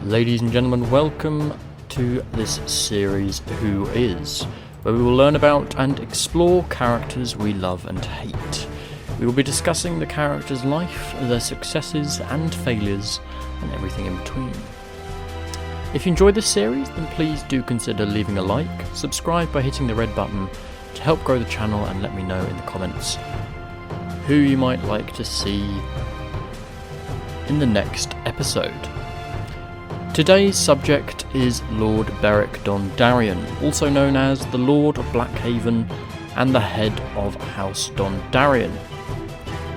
Ladies and gentlemen, welcome to this series, Who Is?, where we will learn about and explore characters we love and hate. We will be discussing the character's life, their successes and failures, and everything in between. If you enjoyed this series, then please do consider leaving a like, subscribe by hitting the red button to help grow the channel, and let me know in the comments who you might like to see in the next episode. Today's subject is Lord Beric Dondarrion, also known as the Lord of Blackhaven and the head of House Dondarrion.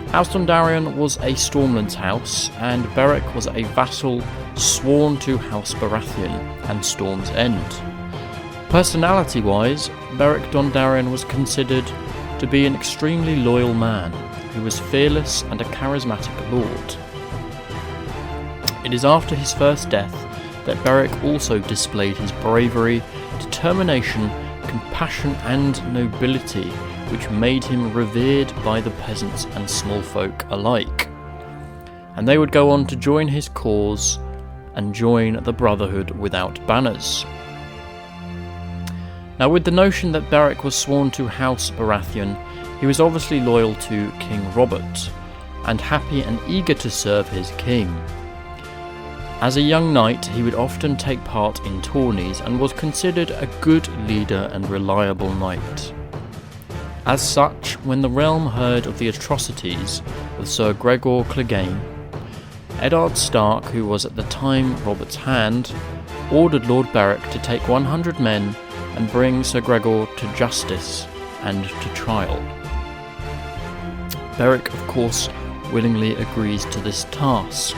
House Dondarrion was a Stormlands house, and Beric was a vassal sworn to House Baratheon and Storm's End. Personality-wise, Beric Dondarrion was considered to be an extremely loyal man who was fearless and a charismatic lord. It is after his first death that Beric also displayed his bravery, determination, compassion and nobility, which made him revered by the peasants and small folk alike. And they would go on to join his cause and join the Brotherhood without banners. Now, with the notion that Beric was sworn to House Baratheon, he was obviously loyal to King Robert, and happy and eager to serve his king. As a young knight, he would often take part in tourneys and was considered a good leader and reliable knight. As such, when the realm heard of the atrocities of Sir Gregor Clegane, Eddard Stark, who was at the time Robert's hand, ordered Lord Beric to take 100 men and bring Sir Gregor to justice and to trial. Beric, of course, willingly agrees to this task.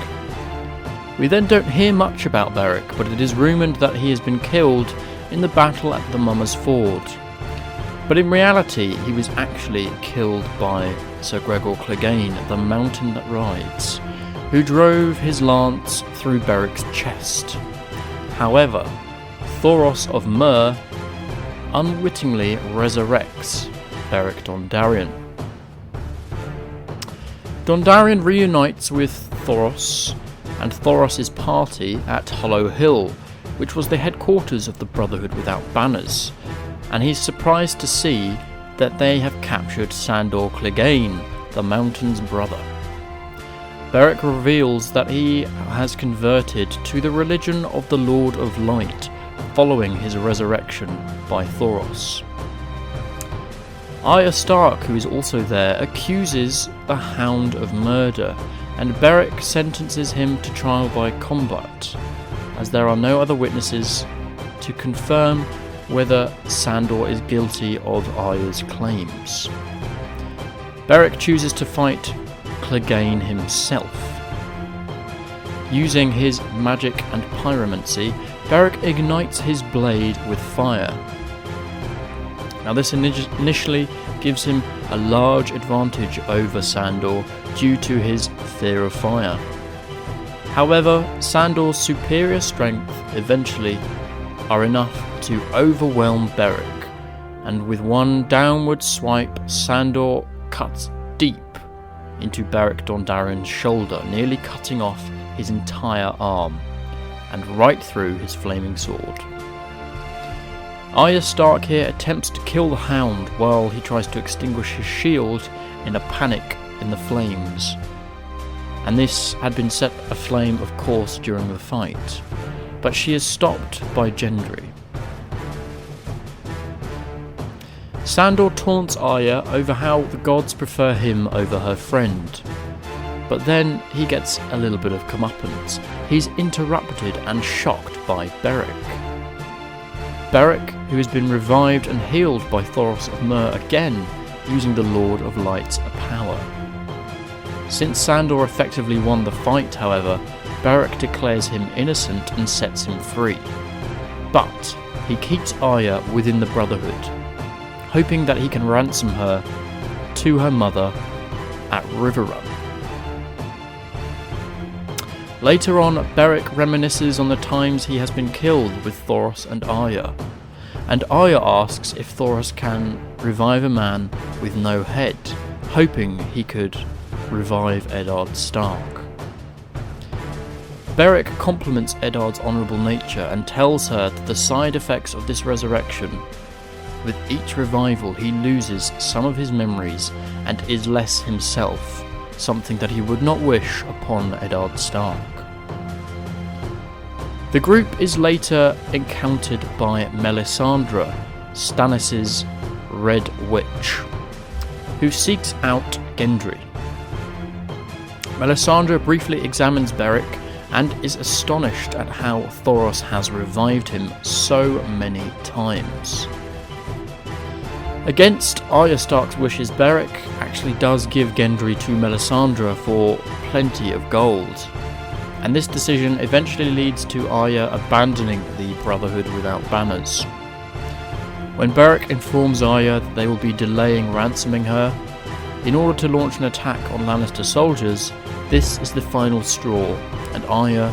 We then don't hear much about Beric, but it is rumoured that he has been killed in the battle at the Mummers Ford. But in reality, he was actually killed by Sir Gregor Clegane, the mountain that rides, who drove his lance through Beric's chest. However, Thoros of Myr unwittingly resurrects Beric Dondarrion. Dondarrion reunites with Thoros and Thoros' party at Hollow Hill, which was the headquarters of the Brotherhood without banners, and he's surprised to see that they have captured Sandor Clegane, the mountain's brother. Beric reveals that he has converted to the religion of the Lord of Light following his resurrection by Thoros. Arya Stark, who is also there, accuses the Hound of murder, and Beric sentences him to trial by combat, as there are no other witnesses to confirm whether Sandor is guilty of Arya's claims. Beric chooses to fight Clegane himself. Using his magic and pyromancy, Beric ignites his blade with fire. Now, this initially gives him a large advantage over Sandor due to his fear of fire. However, Sandor's superior strength eventually are enough to overwhelm Beric, and with one downward swipe, Sandor cuts deep into Beric Dondarrion's shoulder, nearly cutting off his entire arm, and right through his flaming sword. Arya Stark here attempts to kill the Hound while he tries to extinguish his shield in a panic in the flames, and this had been set aflame, of course, during the fight, but she is stopped by Gendry. Sandor taunts Arya over how the gods prefer him over her friend, but then he gets a little bit of comeuppance. He's interrupted and shocked by Beric. Beric, who has been revived and healed by Thoros of Myr again, using the Lord of Light's power. Since Sandor effectively won the fight, however, Beric declares him innocent and sets him free. But he keeps Arya within the Brotherhood, hoping that he can ransom her to her mother at Riverrun. Later on, Beric reminisces on the times he has been killed with Thoros and Arya asks if Thoros can revive a man with no head, hoping he could revive Eddard Stark. Beric compliments Eddard's honourable nature and tells her that the side effects of this resurrection, with each revival he loses some of his memories and is less himself, something that he would not wish upon Eddard Stark. The group is later encountered by Melisandre, Stannis' Red Witch, who seeks out Gendry. Melisandre briefly examines Beric and is astonished at how Thoros has revived him so many times. Against Arya Stark's wishes, Beric actually does give Gendry to Melisandre for plenty of gold, and this decision eventually leads to Arya abandoning the Brotherhood without banners. When Beric informs Arya that they will be delaying ransoming her, in order to launch an attack on Lannister soldiers, this is the final straw, and Arya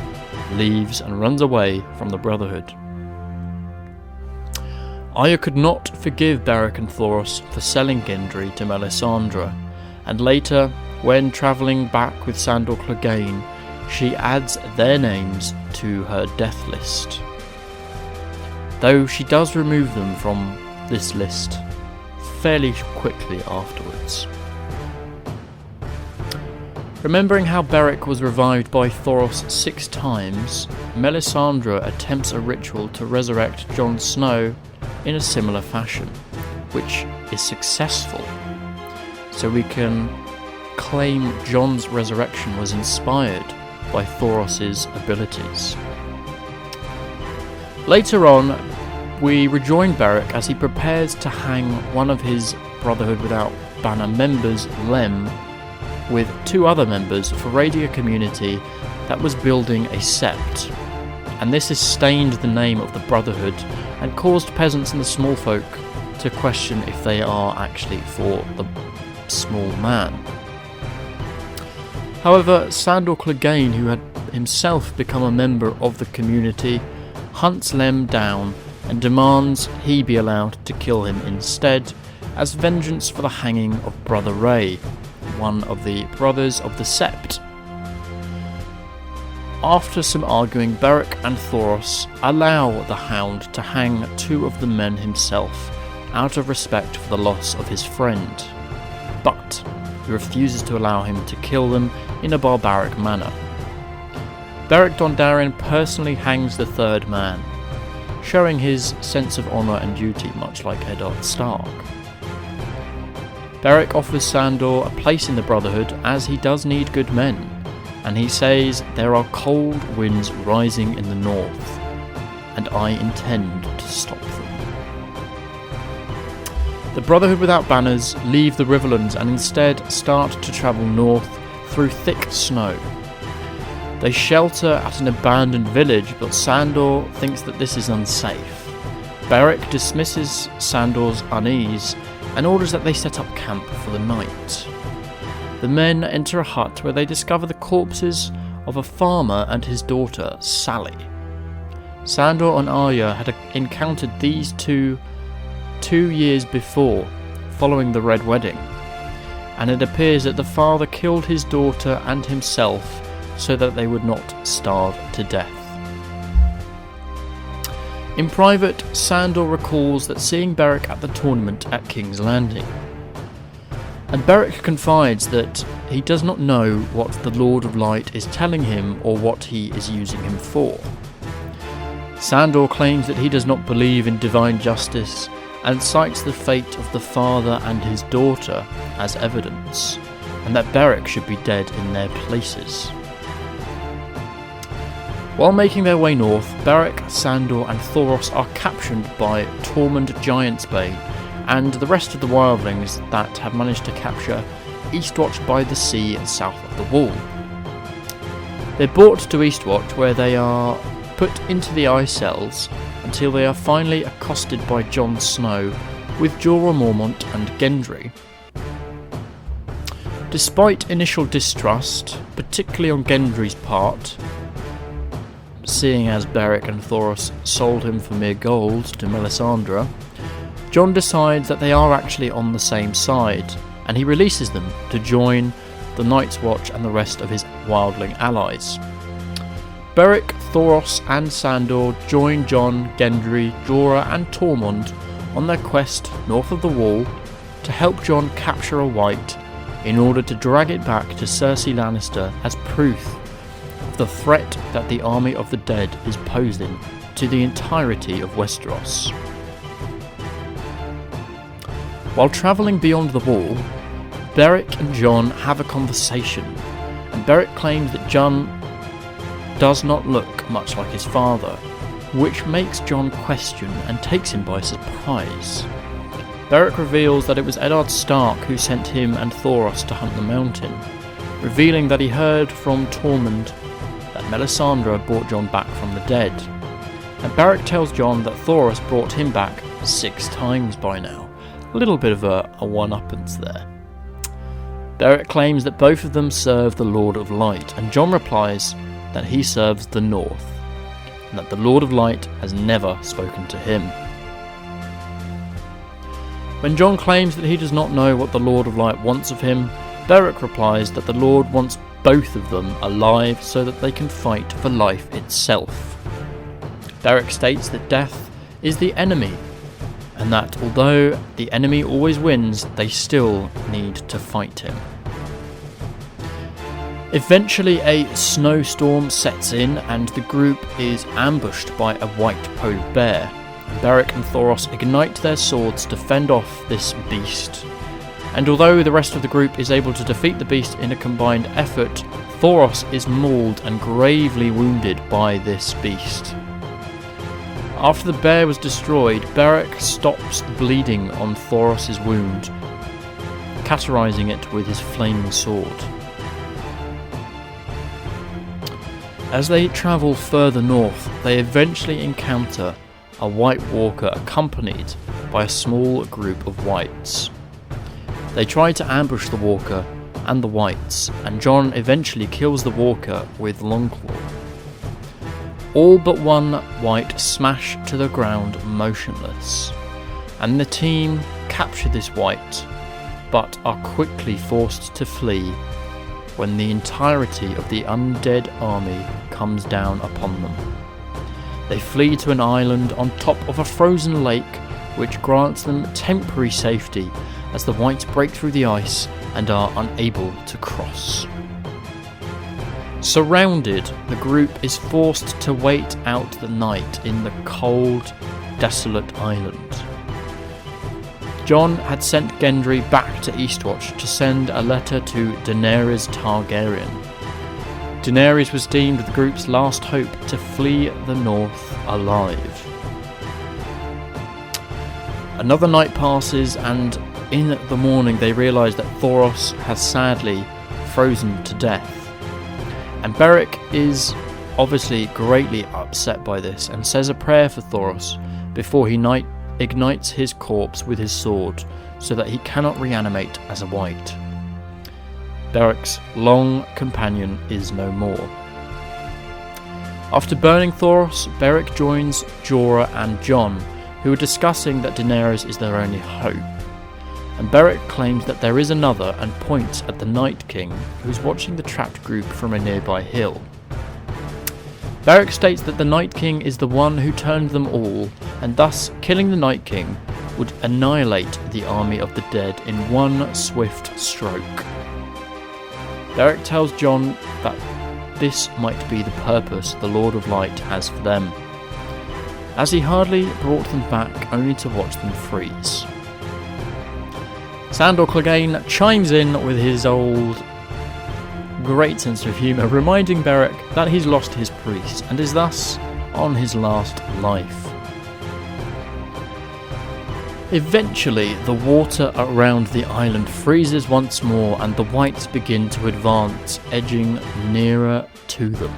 leaves and runs away from the Brotherhood. Arya could not forgive Beric and Thoros for selling Gendry to Melisandre, and later, when travelling back with Sandor Clegane, she adds their names to her death list, though she does remove them from this list fairly quickly afterwards. Remembering how Beric was revived by Thoros 6 times, Melisandre attempts a ritual to resurrect Jon Snow in a similar fashion, which is successful, so we can claim Jon's resurrection was inspired by Thoros' abilities. Later on, we rejoin Beric as he prepares to hang one of his Brotherhood without banner members, Lem, with 2 other members for raiding a community that was building a sept, and this has stained the name of the Brotherhood and caused peasants and the small folk to question if they are actually for the small man. However, Sandor Clegane, who had himself become a member of the community, hunts Lem down and demands he be allowed to kill him instead, as vengeance for the hanging of Brother Ray, one of the brothers of the Sept. After some arguing, Beric and Thoros allow the Hound to hang 2 of the men himself, out of respect for the loss of his friend, but he refuses to allow him to kill them in a barbaric manner. Beric Dondarrion personally hangs the 3rd man, showing his sense of honour and duty, much like Eddard Stark. Beric offers Sandor a place in the Brotherhood, as he does need good men, and he says there are cold winds rising in the north, and I intend to stop them. The Brotherhood without banners leave the Riverlands and instead start to travel north through thick snow. They shelter at an abandoned village, but Sandor thinks that this is unsafe. Beric dismisses Sandor's unease and orders that they set up camp for the night. The men enter a hut where they discover the corpses of a farmer and his daughter, Sally. Sandor and Arya had encountered these 2 years before, following the Red Wedding, and it appears that the father killed his daughter and himself so that they would not starve to death. In private, Sandor recalls that seeing Beric at the tournament at King's Landing, and Beric confides that he does not know what the Lord of Light is telling him or what he is using him for. Sandor claims that he does not believe in divine justice and cites the fate of the father and his daughter as evidence, and that Beric should be dead in their places. While making their way north, Beric, Sandor and Thoros are captured by Tormund Giantsbane and the rest of the wildlings that have managed to capture Eastwatch by the sea and south of the wall. They're brought to Eastwatch, where they are put into the eye cells until they are finally accosted by Jon Snow with Jorah Mormont and Gendry. Despite initial distrust, particularly on Gendry's part, seeing as Beric and Thoros sold him for mere gold to Melisandre, Jon decides that they are actually on the same side, and he releases them to join the Night's Watch and the rest of his wildling allies. Beric, Thoros and Sandor join Jon, Gendry, Jorah and Tormund on their quest north of the Wall to help Jon capture a White in order to drag it back to Cersei Lannister as proof of the threat that the army of the dead is posing to the entirety of Westeros. While travelling beyond the Wall, Beric and Jon have a conversation, and Beric claims that Jon does not look much like his father, which makes Jon question and takes him by surprise. Beric reveals that it was Eddard Stark who sent him and Thoros to hunt the mountain, revealing that he heard from Tormund that Melisandre brought Jon back from the dead, and Beric tells Jon that Thoros brought him back 6 times by now. A little bit of a one-uppance there. Beric claims that both of them serve the Lord of Light, and Jon replies that he serves the North, and that the Lord of Light has never spoken to him. When Jon claims that he does not know what the Lord of Light wants of him, Beric replies that the Lord wants both of them alive so that they can fight for life itself. Beric states that death is the enemy, and that although the enemy always wins, they still need to fight him. Eventually a snowstorm sets in and the group is ambushed by a white polar bear. Beric and Thoros ignite their swords to fend off this beast. And although the rest of the group is able to defeat the beast in a combined effort, Thoros is mauled and gravely wounded by this beast. After the bear was destroyed, Beric stops the bleeding on Thoros' wound, cauterizing it with his flaming sword. As they travel further north, they eventually encounter a White Walker accompanied by a small group of Whites. They try to ambush the Walker and the Whites, and Jon eventually kills the Walker with Longclaw. All but one White smash to the ground motionless, and the team capture this White, but are quickly forced to flee when the entirety of the undead army comes down upon them. They flee to an island on top of a frozen lake, which grants them temporary safety as the Whites break through the ice and are unable to cross. Surrounded, the group is forced to wait out the night in the cold, desolate island. Jon had sent Gendry back to Eastwatch to send a letter to Daenerys Targaryen. Daenerys was deemed the group's last hope to flee the north alive. Another night passes, and in the morning they realise that Thoros has sadly frozen to death. And Beric is obviously greatly upset by this and says a prayer for Thoros before he ignites his corpse with his sword so that he cannot reanimate as a White. Beric's long companion is no more. After burning Thoros, Beric joins Jorah and Jon, who are discussing that Daenerys is their only hope. And Beric claims that there is another and points at the Night King, who's watching the trapped group from a nearby hill. Beric states that the Night King is the one who turned them all, and thus killing the Night King would annihilate the army of the dead in one swift stroke. Beric tells Jon that this might be the purpose the Lord of Light has for them, as he hardly brought them back only to watch them freeze. Sandor Clegane chimes in with his old great sense of humour, reminding Beric that he's lost his priest and is thus on his last life. Eventually, the water around the island freezes once more and the Whites begin to advance, edging nearer to them.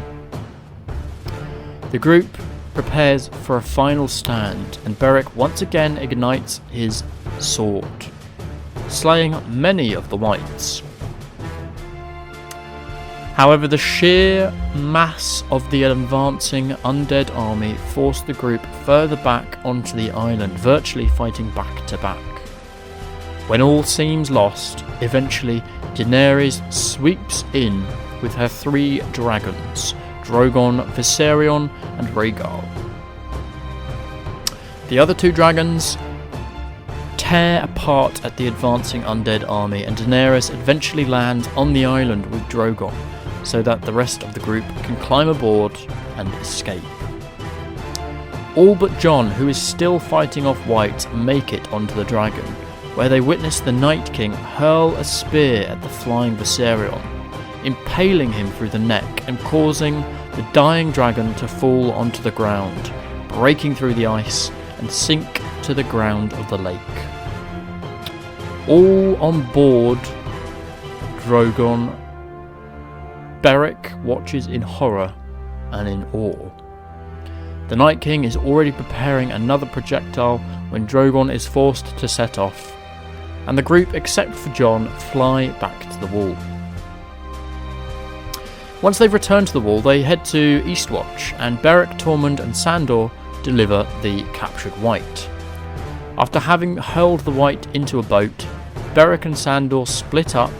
The group prepares for a final stand, and Beric once again ignites his sword, slaying many of the Whites. However, the sheer mass of the advancing undead army forced the group further back onto the island, virtually fighting back to back. When all seems lost, eventually Daenerys sweeps in with her 3 dragons, Drogon, Viserion, and Rhaegal. The other two dragons tear apart at the advancing undead army, and Daenerys eventually lands on the island with Drogon, so that the rest of the group can climb aboard and escape. All but Jon, who is still fighting off White, make it onto the dragon, where they witness the Night King hurl a spear at the flying Viserion, impaling him through the neck and causing the dying dragon to fall onto the ground, breaking through the ice and sink to the ground of the lake. All on board Drogon, Beric watches in horror and in awe. The Night King is already preparing another projectile when Drogon is forced to set off, and the group, except for Jon, fly back to the wall. Once they've returned to the wall, they head to Eastwatch, and Beric, Tormund and Sandor deliver the captured White. After having hurled the White into a boat, Beric and Sandor split up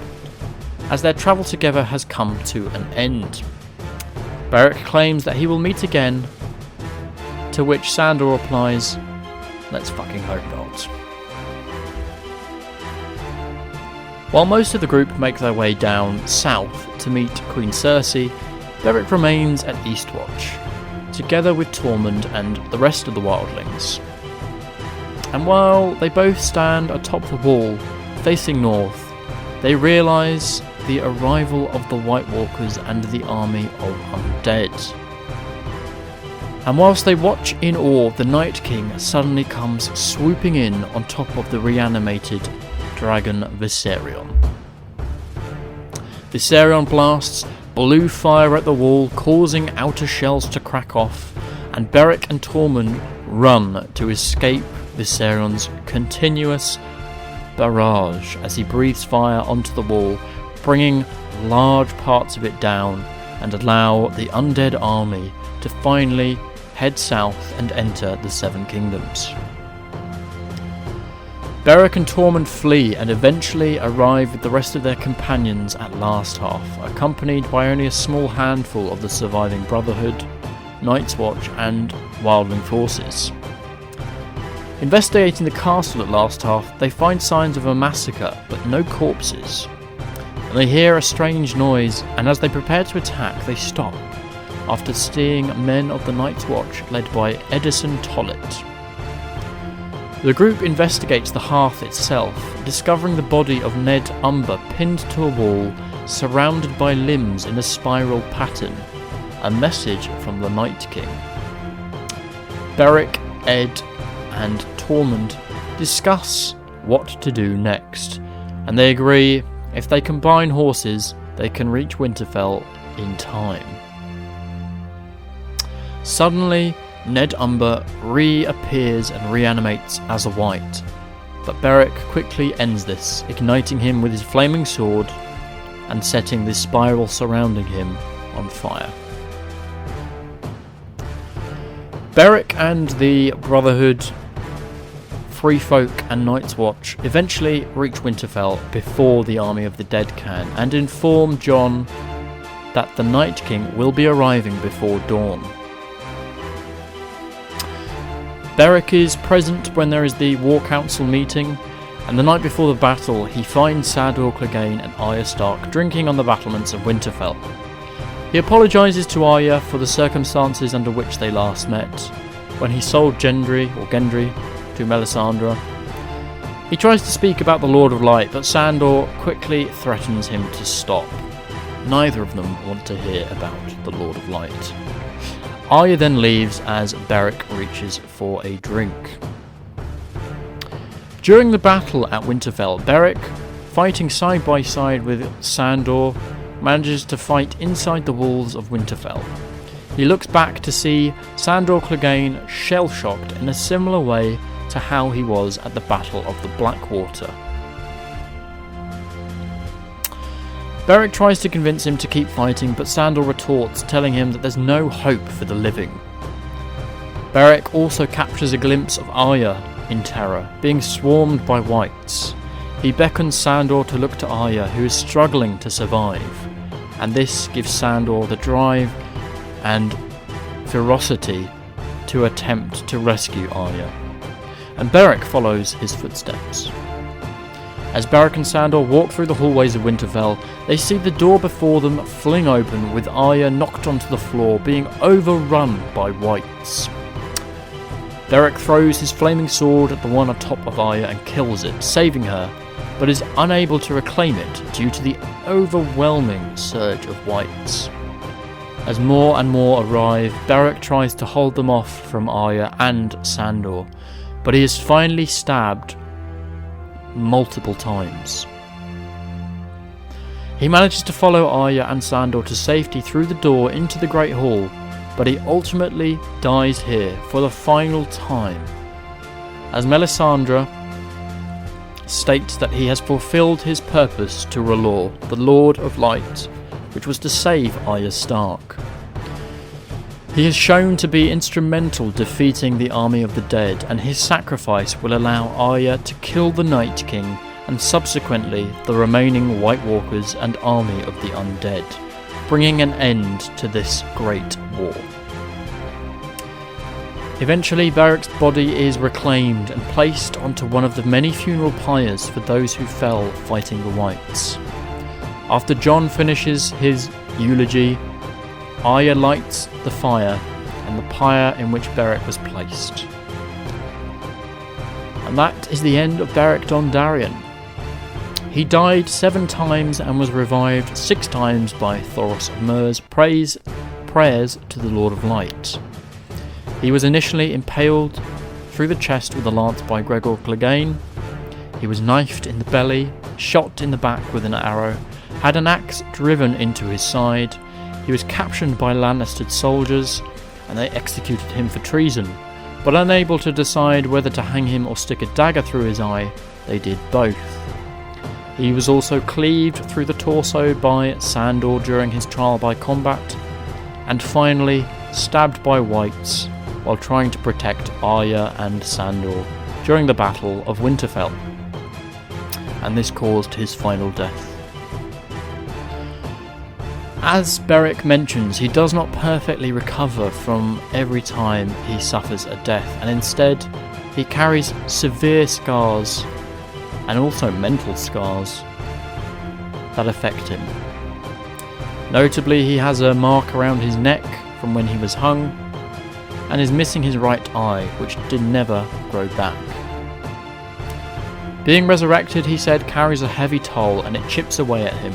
as their travel together has come to an end. Beric claims that he will meet again, to which Sandor replies, "Let's fucking hope not." While most of the group make their way down south to meet Queen Cersei, Beric remains at Eastwatch, together with Tormund and the rest of the wildlings. And while they both stand atop the wall, facing north, they realise the arrival of the White Walkers and the army of undead. And whilst they watch in awe, the Night King suddenly comes swooping in on top of the reanimated dragon Viserion. Viserion blasts blue fire at the wall, causing outer shells to crack off, and Beric and Tormund run to escape Viserion's continuous barrage as he breathes fire onto the wall, bringing large parts of it down, and allow the undead army to finally head south and enter the Seven Kingdoms. Beric and Tormund flee and eventually arrive with the rest of their companions at Last Half, accompanied by only a small handful of the surviving Brotherhood, Night's Watch and Wildling forces. Investigating the castle at Last Half, they find signs of a massacre, but no corpses. And they hear a strange noise, and as they prepare to attack, they stop, after seeing men of the Night's Watch led by Edison Tollet. The group investigates the hearth itself, discovering the body of Ned Umber pinned to a wall, surrounded by limbs in a spiral pattern, a message from the Night King. Beric, Ed, and Tormund discuss what to do next, and they agree if they combine horses, they can reach Winterfell in time. Suddenly, Ned Umber reappears and reanimates as a White, but Beric quickly ends this, igniting him with his flaming sword and setting the spiral surrounding him on fire. Beric and the Brotherhood, Free Folk and Night's Watch eventually reach Winterfell before the army of the dead can, and inform Jon that the Night King will be arriving before dawn. Beric is present when there is the War Council meeting, and the night before the battle he finds Sandor Clegane and Arya Stark drinking on the battlements of Winterfell. He apologises to Arya for the circumstances under which they last met, when he sold Gendry to Melisandre. He tries to speak about the Lord of Light, but Sandor quickly threatens him to stop. Neither of them want to hear about the Lord of Light. Arya then leaves as Beric reaches for a drink. During the battle at Winterfell, Beric, fighting side by side with Sandor, manages to fight inside the walls of Winterfell. He looks back to see Sandor Clegane shell-shocked in a similar way to how he was at the Battle of the Blackwater. Beric tries to convince him to keep fighting, but Sandor retorts, telling him that there's no hope for the living. Beric also captures a glimpse of Arya in terror, being swarmed by Whites. He beckons Sandor to look to Arya, who is struggling to survive, and this gives Sandor the drive and ferocity to attempt to rescue Arya, and Beric follows his footsteps. As Beric and Sandor walk through the hallways of Winterfell, they see the door before them fling open with Arya knocked onto the floor, being overrun by wights. Beric throws his flaming sword at the one atop of Arya and kills it, saving her, but is unable to reclaim it due to the overwhelming surge of wights. As more and more arrive, Beric tries to hold them off from Arya and Sandor, but he is finally stabbed multiple times. He manages to follow Arya and Sandor to safety through the door into the Great Hall, but he ultimately dies here for the final time, as Melisandre states that he has fulfilled his purpose to R'hllor, the Lord of Light, which was to save Arya Stark. He is shown to be instrumental defeating the army of the dead, and his sacrifice will allow Arya to kill the Night King and subsequently the remaining White Walkers and army of the undead, bringing an end to this great war. Eventually, Beric's body is reclaimed and placed onto one of the many funeral pyres for those who fell fighting the Whites. After Jon finishes his eulogy, Arya lights the fire and the pyre in which Beric was placed. And that is the end of Beric Dondarrion. He died 7 times and was revived 6 times by Thoros of Myr's prayers to the Lord of Light. He was initially impaled through the chest with a lance by Gregor Clegane. He was knifed in the belly, shot in the back with an arrow, had an axe driven into his side. He was captured by Lannister soldiers, and they executed him for treason, but unable to decide whether to hang him or stick a dagger through his eye, they did both. He was also cleaved through the torso by Sandor during his trial by combat, and finally stabbed by wights while trying to protect Arya and Sandor during the Battle of Winterfell, and this caused his final death. As Beric mentions, he does not perfectly recover from every time he suffers a death, and instead he carries severe scars and also mental scars that affect him. Notably, he has a mark around his neck from when he was hung, and is missing his right eye, which did never grow back. Being resurrected, he said, carries a heavy toll, and it chips away at him,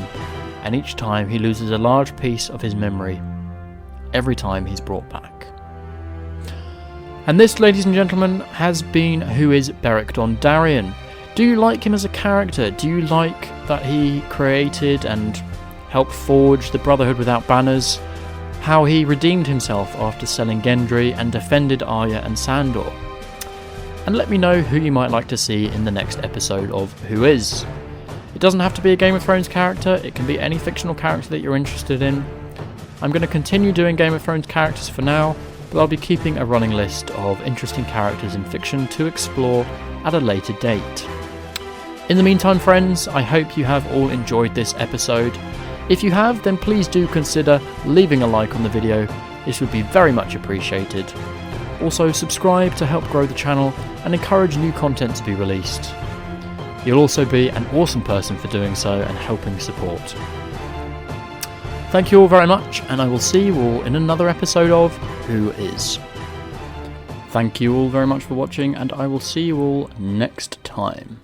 and each time he loses a large piece of his memory, every time he's brought back. And this, ladies and gentlemen, has been Who is Beric Dondarrion? Do you like him as a character? Do you like that he created and helped forge the Brotherhood without banners? How he redeemed himself after selling Gendry and defended Arya and Sandor? And let me know who you might like to see in the next episode of Who Is. It doesn't have to be a Game of Thrones character, it can be any fictional character that you're interested in. I'm going to continue doing Game of Thrones characters for now, but I'll be keeping a running list of interesting characters in fiction to explore at a later date. In the meantime, friends, I hope you have all enjoyed this episode. If you have, then please do consider leaving a like on the video, this would be very much appreciated. Also, subscribe to help grow the channel and encourage new content to be released. You'll also be an awesome person for doing so and helping support. Thank you all very much, and I will see you all in another episode of Who Is. Thank you all very much for watching, and I will see you all next time.